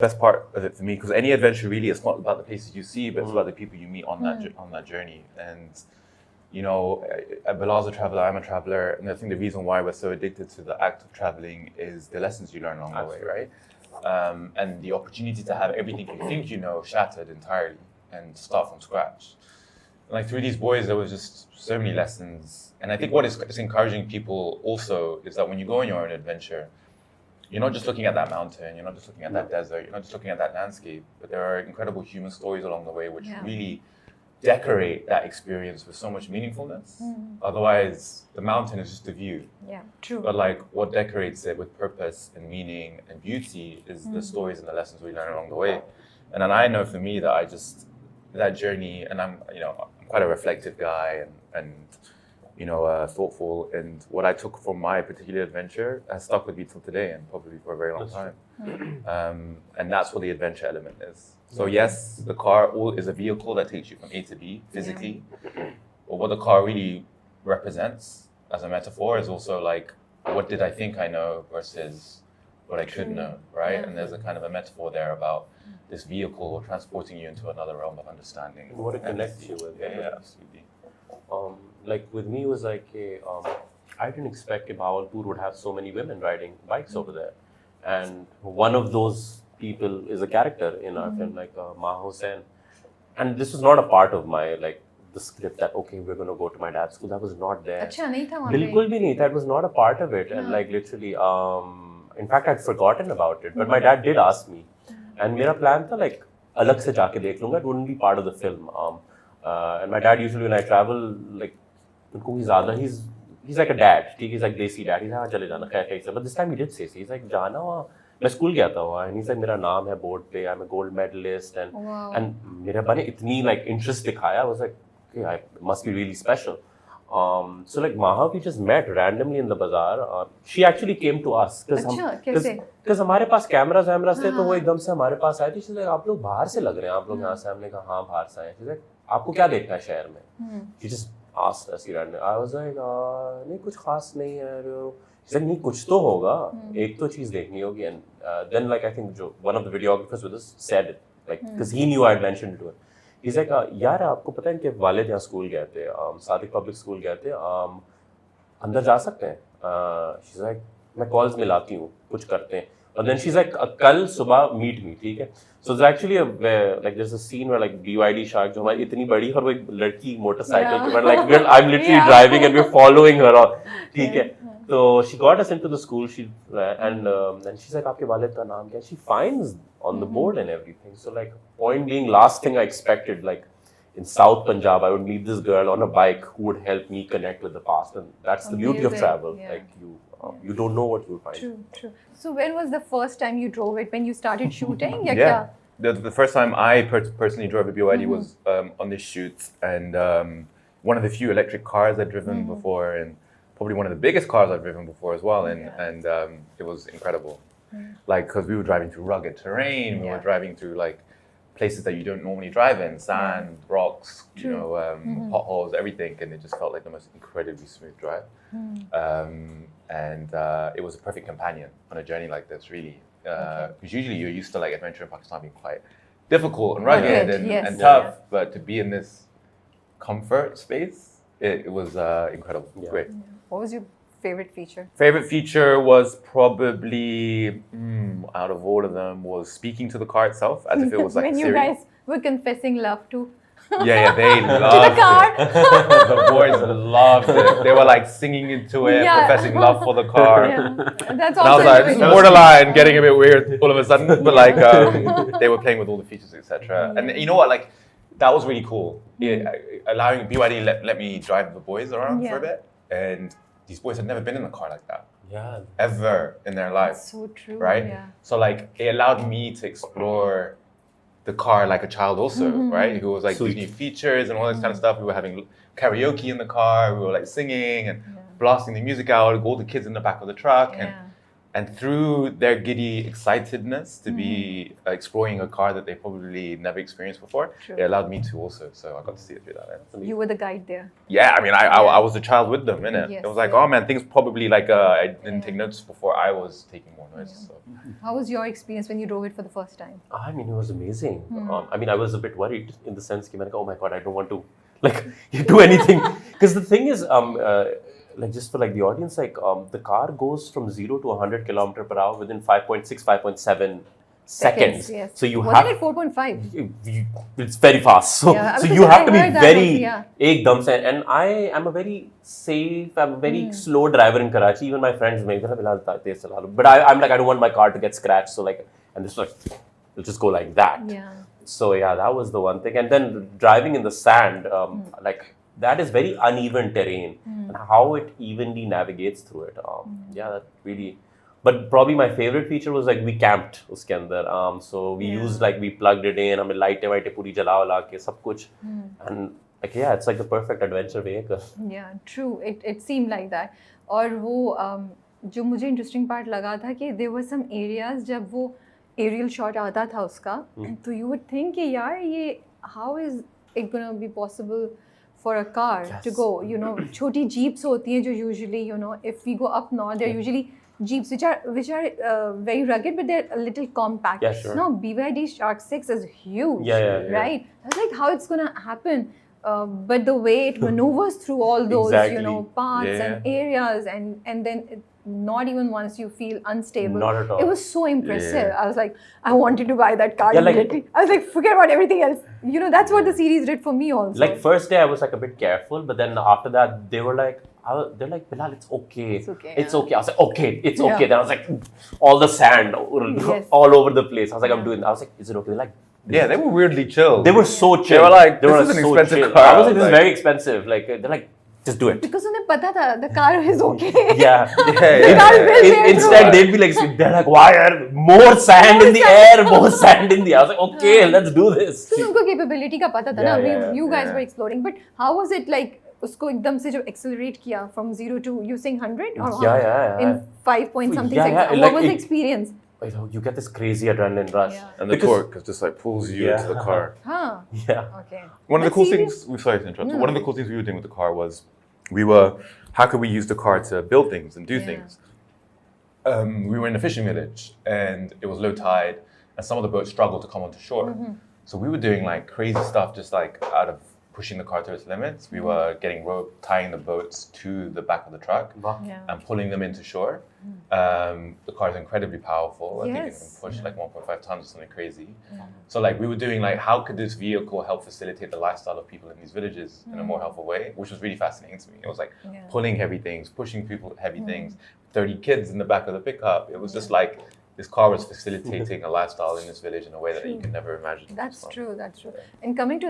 best part of it for me, because any adventure really, it's not about the places you see, but it's about the people you meet on that journey. And you know, Bilal's a traveler, I'm a traveler, and I think the reason why we're so addicted to the act of traveling is the lessons you learn along the way, right? And the opportunity to have everything you think you know shattered entirely and start from scratch. And like through these boys, there was just so many lessons. And I think what is encouraging people also is that when you go on your own adventure, you're not just looking at that mountain, you're not just looking at that desert, you're not just looking at that landscape, but there are incredible human stories along the way which really decorate that experience with so much meaningfulness. Otherwise, the mountain is just a view. Yeah, true. But like what decorates it with purpose and meaning and beauty is the stories and the lessons we learn along the way. And then I know for me that that journey, and I'm quite a reflective guy and thoughtful, and what I took from my particular adventure has stuck with me till today and probably for a very long time. And that's what the adventure element is. So yes, the car is a vehicle that takes you from A to B physically, but what the car really represents as a metaphor is also like, what did I think I know versus what I could know, right? And there's a kind of a metaphor there about this vehicle transporting you into another realm of understanding. And what it connects you with. Yeah, absolutely. Like with me, it was like I didn't expect Bahawalpur would have so many women riding bikes over there, and one of those people is a character in our film, like Maha Hussain. And this was not a part of my the script that okay, we're going to go to my dad's school. That was not there. अच्छा नहीं था वहाँ पे. बिल्कुल भी नहीं. That was not a part of it, and like literally, in fact, I'd forgotten about it. But my dad did ask me, and मेरा plan था like अलग से जाके देख लूँगा. It wouldn't be part of the film. And my dad usually when I travel like उनको भी ज़्यादा he's like a dad. He's like desi dad. He's like चले जाना खैर से. But this time he did say he's like जाना वहाँ. मैं स्कूल गया था वहाँ, and he's like मेरा नाम है बोर्ड पे, I'm a gold medalist, and मेरे बारे इतनी like interest दिखाया. I was like, okay, I must be really special. So like Maha, we just met randomly in the bazaar. She actually came to us because हमारे पास cameras थे, तो वो एकदम से हमारे पास आई थी. She's like, आप लोग बाहर से लग रहे हैं, आप लोग यहाँ से. हमने कहा हाँ बाहर से आए. She's like, आपको क्या देखना है शहर में? She just asked us randomly. I was like, नहीं कुछ खास नहीं है. She's like, नहीं कुछ तो होगा, एक तो चीज देखनी होगी. And then like I think one of the videographers with us said it, like because he knew I had mentioned it to her. He's like, यार आपको पता है इनके वालिद यहाँ स्कूल गए थे, सादिक पब्लिक स्कूल गए थे, अंदर जा सकते हैं? She's like, मैं कॉल्स मिलाती हूँ, कुछ करते हैं. And then she's like, कल सुबह meet me, ठीक है? So there's actually like there's a scene where like BYD shark जो हमारी इतनी बड़ी और वो एक लड़की मोटरसाइकिल पे, like I'm literally driving and we're following her on, ठीक है? So she got us into the school. And she's like, आपके वालिद का नाम क्या? She finds on the board and everything. So like, point being, last thing I expected, like in South Punjab, I would meet this girl on a bike who would help me connect with the past, and that's the beauty of travel. Like you don't know what you'll find. True. So when was the first time you drove it? When you started shooting? Yeah. The first time I personally drove a BYD was on this shoot, and one of the few electric cars I'd driven before, and probably one of the biggest cars I've driven before as well, and it was incredible. Like, because we were driving through rugged terrain, we were driving through like places that you don't normally drive in, sand, rocks, potholes, everything, and it just felt like the most incredibly smooth drive. And it was a perfect companion on a journey like this, really. Because usually you're used to like adventure in Pakistan being quite difficult and rugged and tough, but to be in this comfort space, it was incredible. Great. What was your favorite feature? Favorite feature was probably, out of all of them, was speaking to the car itself, as if it was like when Siri. you guys were confessing love to. Yeah, they loved the car. it. The boys loved it. They were like singing into it, professing love for the car. That's also. And I was like, this is borderline, getting a bit weird all of a sudden, but like they were playing with all the features, etc. And you know what, like that was really cool. Allowing BYD let me drive the boys around for a bit, and these boys had never been in a car like that. Ever in their life. That's so true. Right? Yeah. So like it allowed me to explore the car like a child also, right? Who was like these new features and all this kind of stuff. We were having karaoke in the car, we were like singing and blasting the music out, all the kids in the back of the truck. And And through their giddy excitedness to be exploring a car that they probably never experienced before, True. it allowed me to also. So I got to see it through that lens. You were the guide there. Yeah, I mean, I was a child with them, innit? Yes, It was like, yeah. oh man, things probably like I didn't take notice before I was taking more notice. So. How was your experience when you drove it for the first time? I mean, it was amazing. I mean, I was a bit worried in the sense that, oh my God, I don't want to like do anything. Because the thing is, like just for like the audience, like the car goes from 0 to 100 km/h within 5.6, 5.7 seconds. Yes. So you Wasn't have it 4.5? it's very fast. So Yeah, so because you have I to be heard that very also, yeah. ekdam se. And I am a very safe, I'm a very slow driver in Karachi. Even my friends make that. But I'm like, I don't want my car to get scratched. So like, and this like, it'll just go like that. Yeah. So yeah, that was the one thing. And then driving in the sand, like that is very uneven terrain, and how it evenly navigates through it. Yeah, that really. But probably my favorite feature was like we camped uske andar. So we used like we plugged it in. हमें लाइटें वाइटें पूरी जला वला के सब कुछ. And like yeah, it's like the perfect adventure vehicle. Yeah, true. It seemed like that. और वो जो मुझे इंटरेस्टिंग पार्ट लगा था कि there were some areas जब वो aerial shot आता था उसका, तो you would think कि यार ये how is it gonna be possible for a car to go, you know, छोटी jeeps होती हैं जो usually, you know, if we go up north, they're usually jeeps which are very rugged, but they're a little compact. Yeah, sure. No, BYD Shark 6 is huge, Yeah. right? I was like, how it's gonna happen? But the way it maneuvers through all those, Exactly. you know, paths Yeah. and areas, and then not even once you feel unstable. Not at all. It was so impressive. Yeah. I was like, I wanted to buy that car Yeah, like- immediately. I was like, forget about everything else. You know, that's what the series did for me also. Like first day I was like a bit careful, but then after that they were like, they're like, Bilal, it's okay. It's okay, It's yeah. okay. I was like, okay, it's Yeah. okay. Then I was like, all the sand Yes. all over the place. I was like, I'm doing. I was like, is it okay? They're like, Yeah, they were weirdly chill. they were so chill. They were like, They this were is an so expensive chill. car. I was like, this is Like- very expensive. Like they're like, just do it. because उन्हें पता था the car is okay. Yeah. car will be Instead, through. they'd be like, they're like, why are more sand in the air, more sand in the air? I was like, okay, let's do this. तो उनको capability का पता था ना. Yeah, You guys yeah. were exploring, but how was it like? उसको एकदम से जो accelerate किया from 0 to using 100 or Yeah. in 5 point something Yeah, seconds. yeah, What like was the it- experience? You know, you get this crazy adrenaline rush. Yeah. And the Because- torque just like pulls you Yeah. into the car. Huh. Yeah. Okay. One of the But cool serious- things, sorry to interrupt. No. One of the cool things we were doing with the car was how could we use the car to build things and do Yeah. things? We were in a fishing village and it was low tide and some of the boats struggled to come onto shore. So we were doing like crazy stuff just like out of pushing the car to its limits. We were getting rope, tying the boats to the back of the truck Yeah. and pulling them into shore. The car is incredibly powerful. I think it Yes. can push like 1.5 tons or something crazy. So like we were doing like, how could this vehicle help facilitate the lifestyle of people in these villages in a more helpful way, which was really fascinating to me. It was like Yeah. pulling heavy things, pushing people heavy things, 30 kids in the back of the pickup. It was just like this car was facilitating a lifestyle in this village in a way that you can never imagine. That's So- true. That's true. And coming to